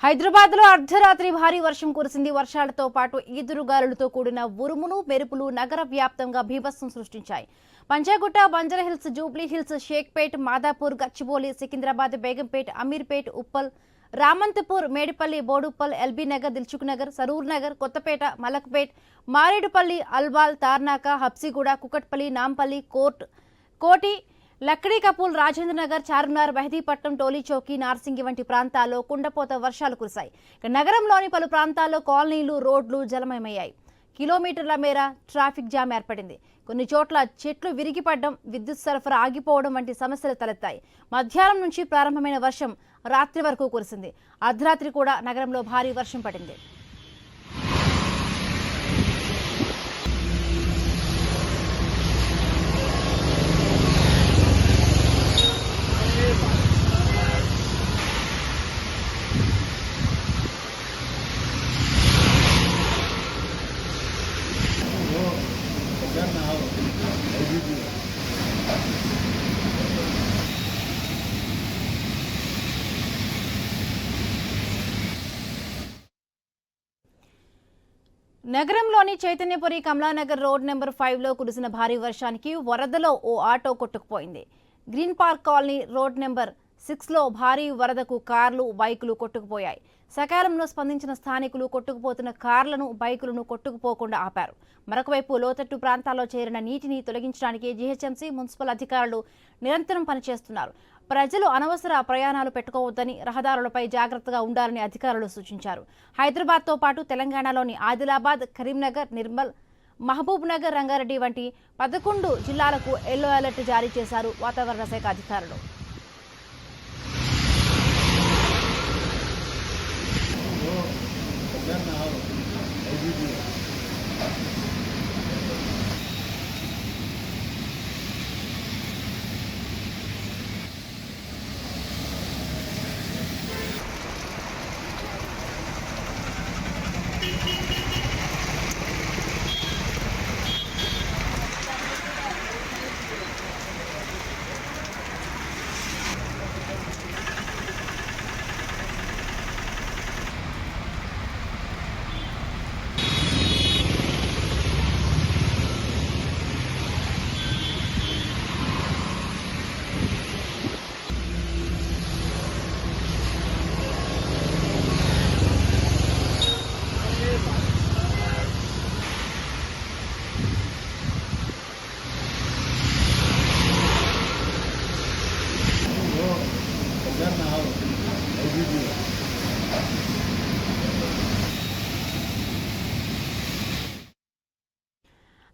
హైదరాబాద్ లో అర్ధరాత్రి భారీ వర్షం కురిసింది. వర్షాలతో పాటు ఈదురుగాలులతో కూడిన ఉరుములు మెరుపులు నగర వ్యాప్తంగా బీభత్సం సృష్టించాయి. పంజాగుట్ట, బంజారాహిల్స్, జూబ్లీ హిల్స్, షేక్పేట్, మాదాపూర్, గచ్చిబౌలి, సికింద్రాబాద్, బేగంపేట్, అమీర్పేట్, ఉప్పల్, రామంతపూర్, మేడిపల్లి, బోడుప్పల్, ఎల్బీ నగర్, దిల్సుఖ్ నగర్, సరూర్ నగర్, కొత్తపేట, మలక్పేట్, మారేడుపల్లి, అల్వాల్, తార్నాక, హబ్సిగూడ, కుకట్పల్లి, నాంపల్లి, కోటి, లక్డీ కపూల్, రాజేంద్ర నగర్, చార్మినార్, మెహదీపట్నం, టోలీ చౌకీ, నార్సింగి వంటి ప్రాంతాల్లో కుండపోత వర్షాలు కురిశాయి. నగరంలోని పలు ప్రాంతాల్లో కాలనీలు, రోడ్లు జలమయమయ్యాయి. కిలోమీటర్ల మేర ట్రాఫిక్ జామ్ ఏర్పడింది. కొన్ని చోట్ల చెట్లు విరిగిపడడం, విద్యుత్ సరఫరా ఆగిపోవడం వంటి సమస్యలు తలెత్తాయి. మధ్యాహ్నం నుంచి ప్రారంభమైన వర్షం రాత్రి వరకు కురిసింది. అర్ధరాత్రి కూడా నగరంలో భారీ వర్షం పడింది. నగరంలోని చైతన్యపురి కమలానగర్ రోడ్ నెంబర్ 5లో కురిసిన భారీ వర్షానికి వరదలో ఓ ఆటో కొట్టుకుపోయింది. Green park colony road number 6లో భారీ వరదకు కార్లు, బైకులు కొట్టుకుపోయాయి. సకాలంలో స్పందించిన స్థానికులు కొట్టుకుపోతున్న కార్లను, బైకులను కొట్టుకుపోకుండా ఆపారు. మరొకవైపు లోతట్టు ప్రాంతాల్లో చేరిన నీటిని తొలగించడానికి జీహెచ్ఎంసీ, మున్సిపల్ అధికారులు నిరంతరం పనిచేస్తున్నారు. ప్రజలు అనవసర ప్రయాణాలు పెట్టుకోవద్దని, రహదారులపై జాగ్రత్తగా ఉండాలని అధికారులు సూచించారు. హైదరాబాద్తో పాటు తెలంగాణలోని ఆదిలాబాద్, కరీంనగర్, నిర్మల్, మహబూబ్ నగర్, రంగారెడ్డి వంటి 11 జిల్లాలకు ఎల్లో అలర్ట్ జారీ చేశారు వాతావరణ శాఖ అధికారులు.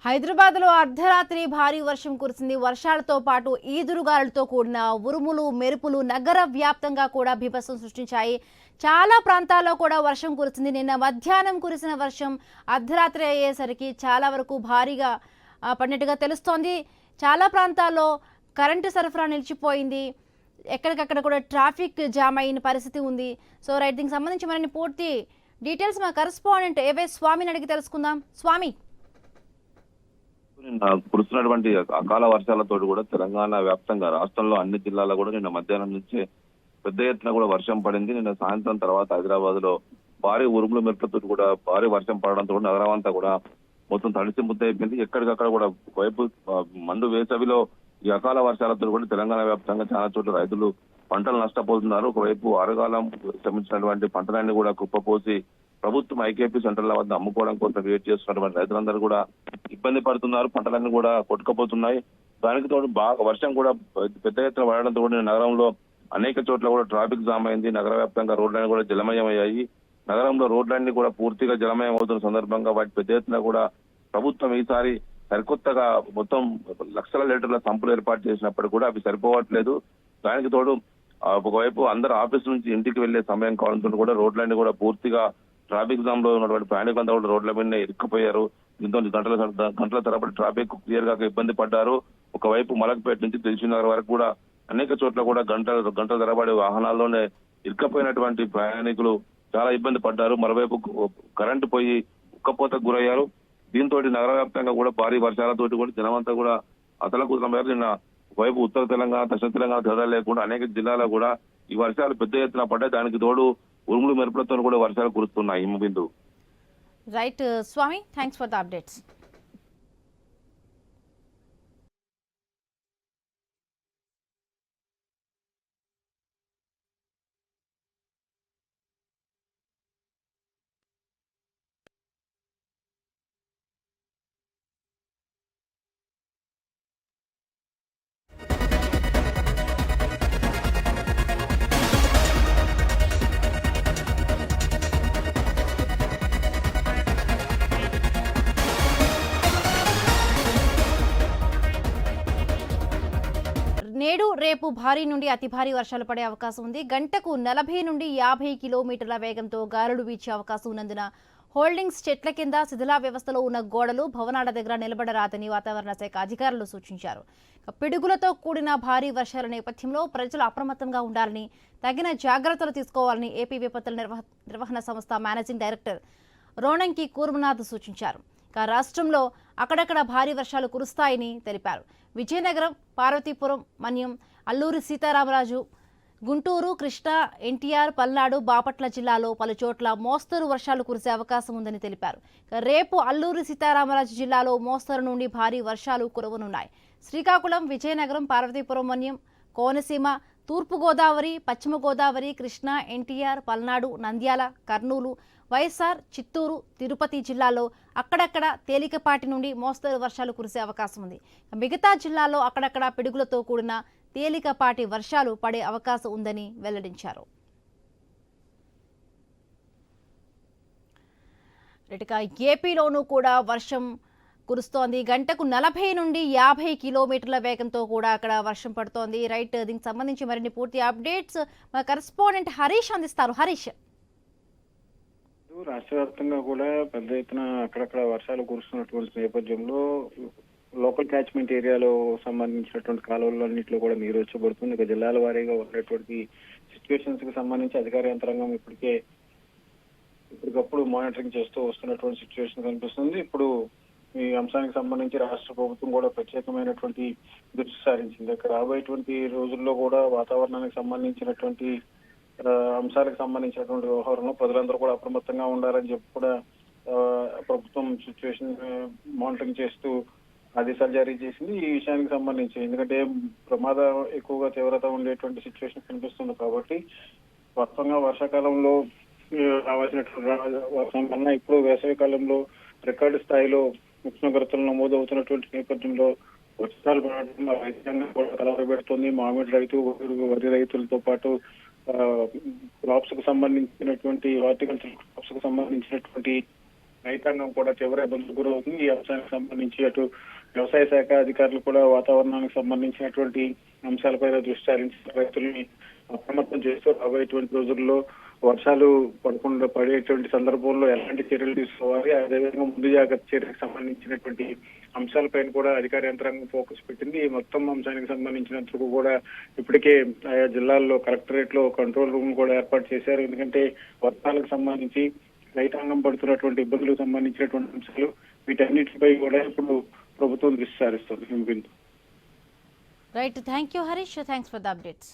హైదరాబాద్లో అర్ధరాత్రి భారీ వర్షం కురిసింది. వర్షాలతో పాటు ఈదురుగాలులతో కూడిన ఉరుములు మెరుపులు నగర వ్యాప్తంగా కూడా బీభత్సం సృష్టించాయి. చాలా ప్రాంతాల్లో కూడా వర్షం కురిసింది. నిన్న మధ్యాహ్నం కురిసిన వర్షం అర్ధరాత్రి అయ్యేసరికి చాలా వరకు భారీగా పడినట్టుగా తెలుస్తోంది. చాలా ప్రాంతాల్లో కరెంటు సరఫరా నిలిచిపోయింది. ఎక్కడికక్కడ కూడా ట్రాఫిక్ జామ్ అయిన పరిస్థితి ఉంది. సో రైట్, దీనికి సంబంధించి మరిన్ని పూర్తి డీటెయిల్స్ మా కరెస్పాండెంట్ ఏవే స్వామిని అడిగి తెలుసుకుందాం. స్వామి, నిన్న కురుస్తున్నటువంటి అకాల వర్షాలతో కూడా తెలంగాణ వ్యాప్తంగా రాష్ట్రంలో అన్ని జిల్లాల్లో కూడా నిన్న మధ్యాహ్నం నుంచే పెద్ద ఎత్తున కూడా వర్షం పడింది. నిన్న సాయంత్రం తర్వాత హైదరాబాద్ లో భారీ ఉరుములు మెరుపులతో కూడా భారీ వర్షం పడడంతో కూడా నగరం అంతా కూడా మొత్తం తడిసి ముద్దయిపోయింది. ఎక్కడికక్కడ కూడా ఒకవైపు మండు వేసవిలో ఈ అకాల వర్షాలతో కూడా తెలంగాణ వ్యాప్తంగా చాలా చోట్ల రైతులు పంటలు నష్టపోతున్నారు. ఒకవైపు ఆరుగాలం శ్రమించినటువంటి పంటలన్నీ కూడా కుప్పపోసి ప్రభుత్వం ఐకేపీ సెంటర్ల వద్ద అమ్ముకోవడం కోసం వెయిట్ చేస్తున్నటువంటి రైతులందరూ కూడా ఇబ్బంది పడుతున్నారు. పంటలన్నీ కూడా కొట్టుకుపోతున్నాయి. దానికి తోడు బాగా వర్షం కూడా పెద్ద ఎత్తున పడడంతో కూడా నగరంలో అనేక చోట్ల కూడా ట్రాఫిక్ జామ్ అయింది. నగర వ్యాప్తంగా రోడ్లన్నీ కూడా జలమయమయ్యాయి. నగరంలో రోడ్లన్నీ కూడా పూర్తిగా జలమయం అవుతున్న సందర్భంగా వాటి పెద్ద ఎత్తున కూడా ప్రభుత్వం ఈసారి సరికొత్తగా మొత్తం లక్షల లీటర్ల సంపులు ఏర్పాటు చేసినప్పుడు కూడా అవి సరిపోవట్లేదు. దానికి తోడు ఒకవైపు అందరు ఆఫీస్ నుంచి ఇంటికి వెళ్లే సమయం కావడంతో కూడా రోడ్లన్నీ కూడా పూర్తిగా ట్రాఫిక్ జామ్ లో ఉన్నటువంటి ప్రయాణికులంతా కూడా రోడ్ల మీద ఇరుక్కుపోయారు. దీంతో గంటల తరబడి ట్రాఫిక్ క్లియర్ గా ఇబ్బంది పడ్డారు. ఒకవైపు మలక్పేట నుంచి దిల్సుఖ్నగర్ వరకు కూడా అనేక చోట్ల కూడా గంటల తరబడి వాహనాల్లోనే ఇరుక్కపోయినటువంటి ప్రయాణికులు చాలా ఇబ్బంది పడ్డారు. మరోవైపు కరెంటు పోయి ఉక్కపోతకు గురయ్యారు. దీంతో నగర వ్యాప్తంగా కూడా భారీ వర్షాలతోటి కూడా జనమంతా కూడా అతలకుతలం మేరకు నిన్న వైపు ఉత్తర తెలంగాణ, దక్షిణ తెలంగాణ తేడా లేకుండా అనేక జిల్లాలో కూడా ఈ వర్షాలు పెద్ద ఎత్తున పడ్డాయి. దానికి తోడు ఉరుములు మెరుపులతో కూడా వర్షాలు కురుస్తున్నాయి Himabindu. Right Swamy, thanks for the updates. నేడు రేపు భారీ నుండి అతి భారీ వర్షాలు పడే అవకాశం ఉంది. గంటకు 40 నుండి 50 కిలోమీటర్ల వేగంతో గాలులు వీచే అవకాశం ఉన్నందున హోల్డింగ్స్ చెట్ల కింద శిథిలా వ్యవస్థలో ఉన్న గోడలు భవనాల దగ్గర నిలబడరాదని వాతావరణ శాఖ అధికారులు సూచించారు. పిడుగులతో కూడిన భారీ వర్షాల నేపథ్యంలో ప్రజలు అప్రమత్తంగా ఉండాలని, తగిన జాగ్రత్తలు తీసుకోవాలని ఏపీ విపత్తుల నిర్వహణ సంస్థ మేనేజింగ్ డైరెక్టర్ రోణంకి కూర్మనాథ్ సూచించారు. రాష్ట్రంలో అక్కడక్కడ భారీ వర్షాలు కురుస్తాయని తెలిపారు. విజయనగరం, పార్వతీపురం, మన్యం, అల్లూరి సీతారామరాజు, గుంటూరు, కృష్ణా, ఎన్టీఆర్, పల్నాడు, బాపట్ల జిల్లాలో పలుచోట్ల మోస్తరు వర్షాలు కురిసే అవకాశం ఉందని తెలిపారు. రేపు అల్లూరి సీతారామరాజు జిల్లాలో మోస్తరు నుండి భారీ వర్షాలు కురవనున్నాయి. శ్రీకాకుళం, విజయనగరం, పార్వతీపురం, మన్యం, కోనసీమ, తూర్పుగోదావరి, పశ్చిమ గోదావరి, కృష్ణా, ఎన్టీఆర్, పల్నాడు, నంద్యాల, కర్నూలు, వైఎస్ఆర్, చిత్తూరు, తిరుపతి జిల్లాలో అక్కడక్కడ తేలికపాటి నుండి మోస్తరు వర్షాలు కురిసే అవకాశం ఉంది. మిగతా జిల్లాల్లో అక్కడక్కడ పిడుగులతో కూడిన తేలికపాటి వర్షాలు పడే అవకాశం ఉందని వెల్లడించారు. ఏపీలోనూ కూడా వర్షం కురుస్తోంది. గంటకు 40 నుండి 50 కిలోమీటర్ల వేగంతో కూడా అక్కడ వర్షం పడుతోంది. రైట్, దీనికి సంబంధించి మరిన్ని పూర్తి అప్డేట్స్ మా కరెస్పాండెంట్ హరీష్ అందిస్తారు. హరీష్. రాష్ట్ర వ్యాప్తంగా కూడా పెద్ద ఎత్తున అక్కడక్కడ వర్షాలు కురుస్తున్నటువంటి నేపథ్యంలో లోకల్ క్యాచ్మెంట్ ఏరియాలో సంబంధించినటువంటి కాలువలన్నింటిలో కూడా నీరు వచ్చబడుతుంది. ఇక జిల్లాల వారీగా ఉన్నటువంటి సిచ్యువేషన్స్ కి సంబంధించి అధికార యంత్రాంగం ఇప్పటికప్పుడు మానిటరింగ్ చేస్తూ వస్తున్నటువంటి సిచ్యువేషన్ కనిపిస్తుంది. ఇప్పుడు ఈ అంశానికి సంబంధించి రాష్ట్ర ప్రభుత్వం కూడా ప్రత్యేకమైనటువంటి దృష్టి సారించింది. ఇక్కడ రాబోయేటువంటి రోజుల్లో కూడా వాతావరణానికి సంబంధించినటువంటి అంశాలకు సంబంధించినటువంటి వ్యవహారంలో ప్రజలందరూ కూడా అప్రమత్తంగా ఉండాలని చెప్పి కూడా ప్రభుత్వం సిచ్యువేషన్ మానిటరింగ్ చేస్తూ ఆదేశాలు జారీ చేసింది. ఈ విషయానికి సంబంధించి ఎందుకంటే ప్రమాదం ఎక్కువగా తీవ్రత ఉండేటువంటి సిచ్యువేషన్ కనిపిస్తుంది కాబట్టి వాస్తవంగా వర్షాకాలంలో రావాల్సినటువంటి వర్షం కన్నా ఇప్పుడు వేసవి కాలంలో రికార్డు స్థాయిలో ఉష్ణోగ్రతలు నమోదవుతున్నటువంటి నేపథ్యంలో వర్షాలు పడడం రైతాంగం కూడా కలవరబెడుతుంది. మామిడి రైతు, వరి రైతులతో పాటు క్రాప్స్ కు సంబంధించినటువంటి హార్టికల్చర్ క్రాప్స్ కు సంబంధించినటువంటి రైతాంగం కూడా తీవ్ర ఇబ్బందులు గురవుతుంది. ఈ అంశానికి సంబంధించి అటు వ్యవసాయ శాఖ అధికారులు కూడా వాతావరణానికి సంబంధించినటువంటి అంశాలపైన దృష్టి సారించి రైతుల్ని అప్రమత్తం చేస్తూ రాబోయేటువంటి రోజుల్లో వర్షాలు పడేటువంటి సందర్భంలో ఎలాంటి చర్యలు తీసుకోవాలి, అదేవిధంగా ముందు జాగ్రత్త చర్యలకు సంబంధించినటువంటి అంశాలపైన కూడా అధికార యంత్రాంగం ఫోకస్ పెట్టింది. ఈ మొత్తం అంశానికి సంబంధించినందుకు కూడా ఇప్పటికే ఆయా జిల్లాల్లో కలెక్టరేట్ లో కంట్రోల్ రూమ్ కూడా ఏర్పాటు చేశారు. ఎందుకంటే వర్షాలకు సంబంధించి రైతాంగం పడుతున్నటువంటి ఇబ్బందులకు సంబంధించినటువంటి అంశాలు వీటన్నిటిపై కూడా ఇప్పుడు ప్రభుత్వం దృష్టి సారిస్తుంది. Right, thank you Harish, thanks for the updates.